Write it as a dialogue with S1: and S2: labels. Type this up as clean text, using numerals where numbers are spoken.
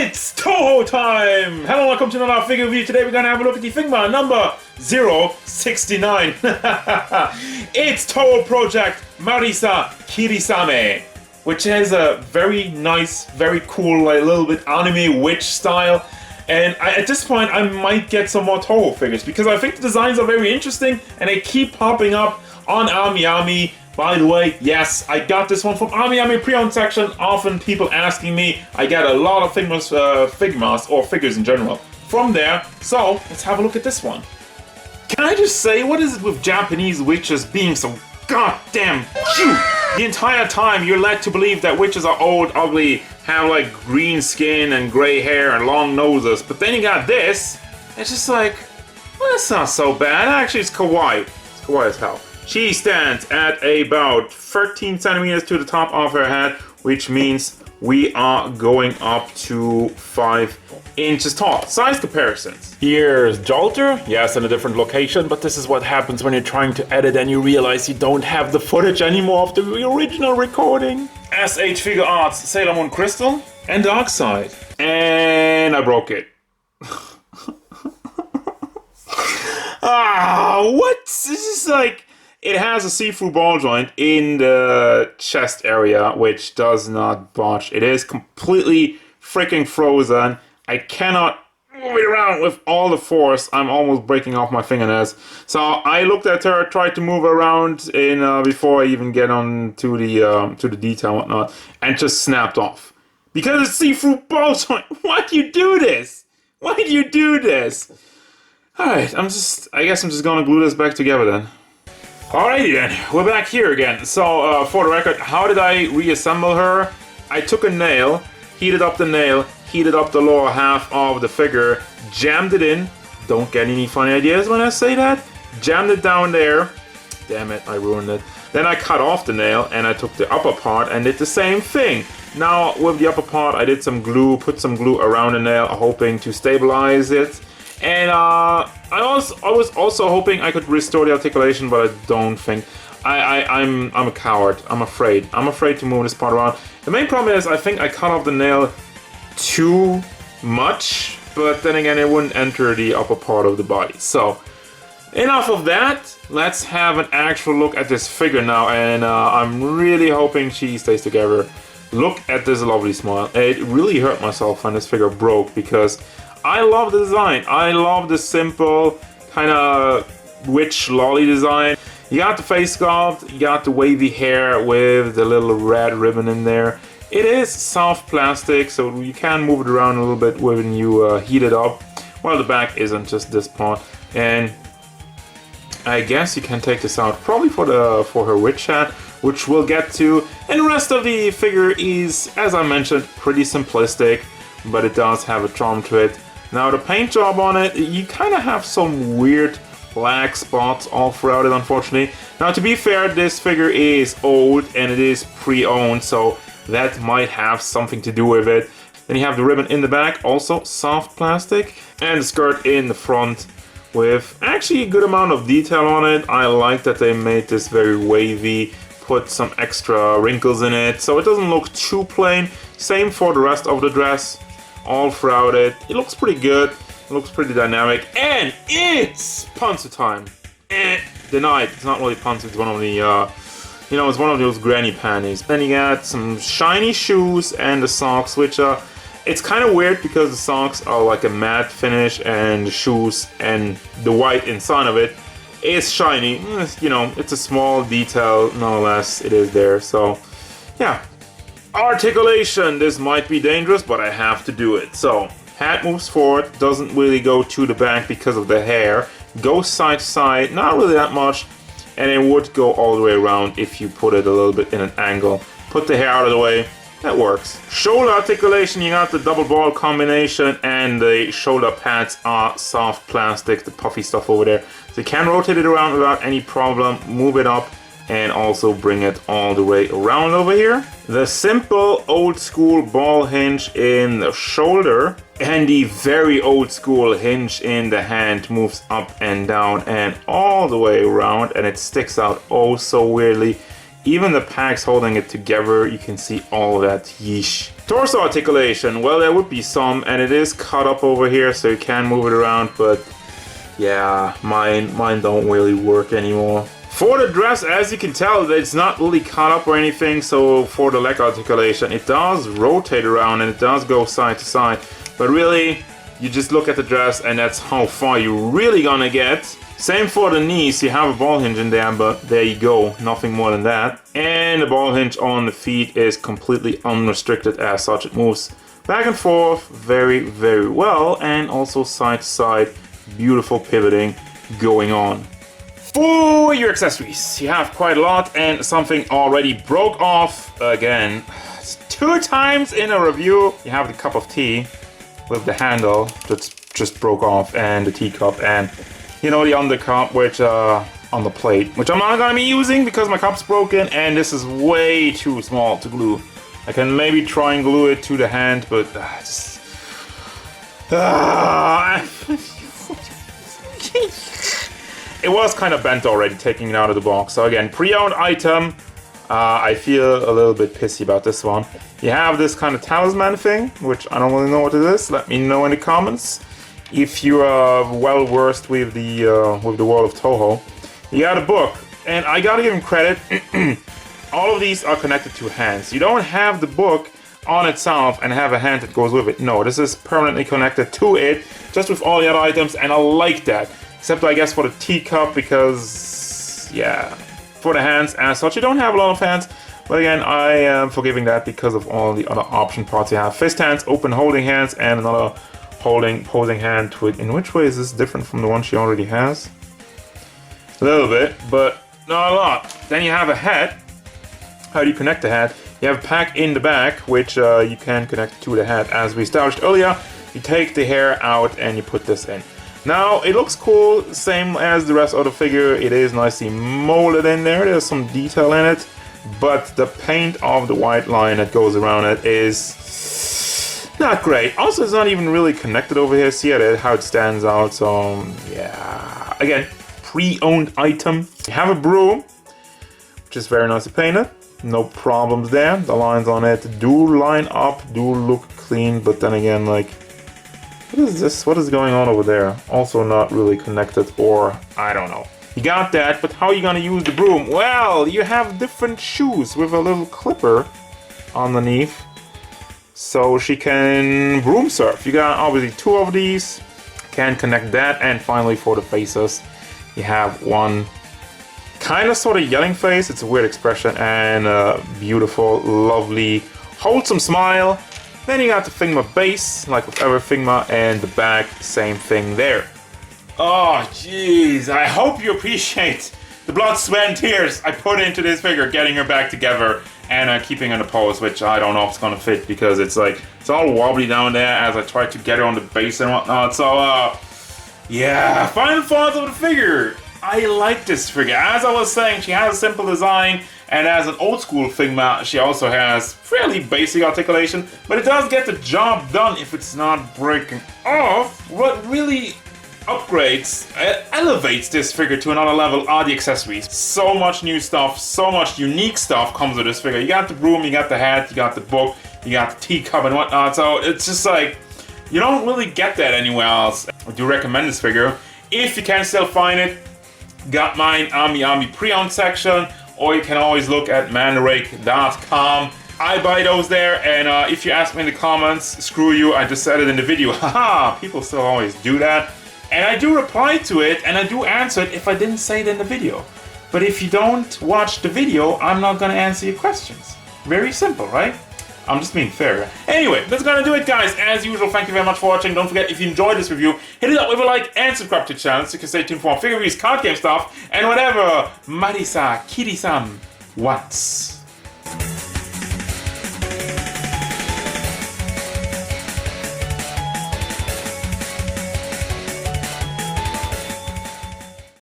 S1: It's Touhou time! Hello and welcome to another figure review. Today we're going to have a look at the Figma number 069. It's Touhou project Marisa Kirisame, which has a very nice, very cool, like, little bit anime witch style. And at this point I might get some more Touhou figures because I think the designs are very interesting and they keep popping up on AmiAmi. By the way, yes, I got this one from AmiAmi pre-owned section. Often people asking me, I get a lot of Figmas or figures in general from there. So let's have a look at this one. Can I just say, what is it with Japanese witches being so goddamn cute? The entire time you're led to believe that witches are old, ugly, have like green skin and gray hair and long noses. But then you got this, it's just like, well, that's not so bad. Actually, it's kawaii. It's kawaii as hell. She stands at about 13 centimeters to the top of her head, which means we are going up to 5 inches tall. Size comparisons. Here's Jolter. Yes, in a different location, but this is what happens when you're trying to edit and you realize you don't have the footage anymore of the original recording. SH Figure Arts, Sailor Moon Crystal, and Darkseid. And I broke it. What? This is like... It has a see-through ball joint in the chest area, which does not budge. It is completely freaking frozen. I cannot move it around with all the force. I'm almost breaking off my fingernails. So I looked at her, tried to move around before I even get on to the detail and whatnot, and just snapped off. Because it's see-through ball joint. Why do you do this? Why do you do this? Alright, I guess I'm just gonna glue this back together then. Alrighty then, we're back here again. So, for the record, how did I reassemble her? I took a nail, heated up the nail, heated up the lower half of the figure, jammed it in. Don't get any funny ideas when I say that. Jammed it down there. Damn it, I ruined it. Then I cut off the nail and I took the upper part and did the same thing. Now, with the upper part, I did some glue, put some glue around the nail, hoping to stabilize it. And I was also hoping I could restore the articulation, but I don't think. I'm a coward. I'm afraid. I'm afraid to move this part around. The main problem is I think I cut off the nail too much, but then again it wouldn't enter the upper part of the body. So enough of that. Let's have an actual look at this figure now, and I'm really hoping she stays together. Look at this lovely smile. It really hurt myself when this figure broke because I love the design. I love the simple kind of witch lolly design. You got the face sculpt, you got the wavy hair with the little red ribbon in there. It is soft plastic, so you can move it around a little bit when you heat it up. Well, the back isn't, just this part. And I guess you can take this out probably for her witch hat, which we'll get to. And the rest of the figure is, as I mentioned, pretty simplistic, but it does have a charm to it. Now the paint job on it, you kind of have some weird black spots all throughout it, unfortunately. Now to be fair, this figure is old and it is pre-owned, so that might have something to do with it. Then you have the ribbon in the back, also soft plastic, and the skirt in the front with actually a good amount of detail on it. I like that they made this very wavy, put some extra wrinkles in it, so it doesn't look too plain. Same for the rest of the dress. All throughout it. It looks pretty good. It looks pretty dynamic. And it's pantsu time. Denied. It's not really pantsu. It's one of the, it's one of those granny panties. Then you got some shiny shoes and the socks, which it's kind of weird because the socks are like a matte finish and the shoes and the white inside of it is shiny. It's a small detail, nonetheless. It is there. So, yeah. Articulation. This might be dangerous, but I have to do it. So, hat moves forward, doesn't really go to the back because of the hair. Goes side to side, not really that much. And it would go all the way around if you put it a little bit in an angle. Put the hair out of the way, that works. Shoulder articulation, you got the double ball combination, and the shoulder pads are soft plastic, the puffy stuff over there. So you can rotate it around without any problem, move it up, and also bring it all the way around over here. The simple old school ball hinge in the shoulder and the very old school hinge in the hand moves up and down and all the way around, and it sticks out oh so weirdly. Even the pegs holding it together, you can see all of that yeesh Torso articulation, well, there would be some, and it is cut up over here, so you can move it around, but yeah, mine don't really work anymore. For the dress, as you can tell, it's not really cut up or anything, so for the leg articulation, it does rotate around and it does go side to side, but really, you just look at the dress and that's how far you're really gonna get. Same for the knees, you have a ball hinge in there, but there you go, nothing more than that. And the ball hinge on the feet is completely unrestricted as such. It moves back and forth very, very well, and also side to side, beautiful pivoting going on. For your accessories, you have quite a lot, and something already broke off again. 2 times in a review. You have the cup of tea with the handle that just broke off, and the teacup, and you know, the undercup, which on the plate, which I'm not gonna be using because my cup's broken and this is way too small to glue. I can maybe try and glue it to the hand, but it was kind of bent already taking it out of the box. So again, pre-owned item. I feel a little bit pissy about this one. You have this kind of talisman thing, which I don't really know what it is. Let me know in the comments if you are well versed with the world of Touhou. You got a book, and I gotta give him credit. All of these are connected to hands. You don't have the book on itself and have a hand that goes with it. No, this is permanently connected to it, just with all the other items, and I like that. Except I guess for the teacup, because yeah, for the hands as such, you don't have a lot of hands. But again, I am forgiving that because of all the other option parts you have. Fist hands, open holding hands, and another posing hand. In which way is this different from the one she already has? A little bit, but not a lot. Then you have a head. How do you connect the head? You have a pack in the back, which you can connect to the head. As we established earlier, you take the hair out and you put this in. Now, it looks cool, same as the rest of the figure. It is nicely molded in there. There's some detail in it, but the paint of the white line that goes around it is not great. Also, it's not even really connected over here. See how it stands out. So, yeah. Again, pre-owned item. You have a broom, which is very nicely painted. No problems there. The lines on it do line up, do look clean. But then again, like, what is this? What is going on over there? Also not really connected, or I don't know. You got that, but how are you gonna use the broom? Well, you have different shoes with a little clipper underneath, so she can broom surf. You got obviously 2 of these, can connect that, and finally for the faces, you have one kind of sort of yelling face. It's a weird expression, and a beautiful, lovely, wholesome smile. Then you got the Figma base, like with every Figma, and the back, same thing there. Oh, jeez, I hope you appreciate the blood, sweat, and tears I put into this figure, getting her back together and keeping her in a pose, which I don't know if it's gonna fit because it's like, it's all wobbly down there as I try to get her on the base and whatnot. So, yeah, final thoughts of the figure. I like this figure. As I was saying, she has a simple design, and as an old school Figma, she also has fairly basic articulation, but it does get the job done if it's not breaking off. What really upgrades, elevates this figure to another level are the accessories. So much new stuff, so much unique stuff comes with this figure. You got the broom, you got the hat, you got the book, you got the teacup and whatnot, so it's just like, you don't really get that anywhere else. I do recommend this figure. If you can still find it, got mine on the pre-owned section, or you can always look at manrake.com. I buy those there, and if you ask me in the comments, screw you, I just said it in the video. Haha, people still always do that. And I do reply to it, and I do answer it if I didn't say it in the video. But if you don't watch the video, I'm not gonna answer your questions. Very simple, right? I'm just being fair. Anyway, that's gonna do it, guys. As usual, thank you very much for watching. Don't forget, if you enjoyed this review, hit it up with a like and subscribe to the channel so you can stay tuned for more figure reviews, card game stuff, and whatever Marisa Kirisame wants.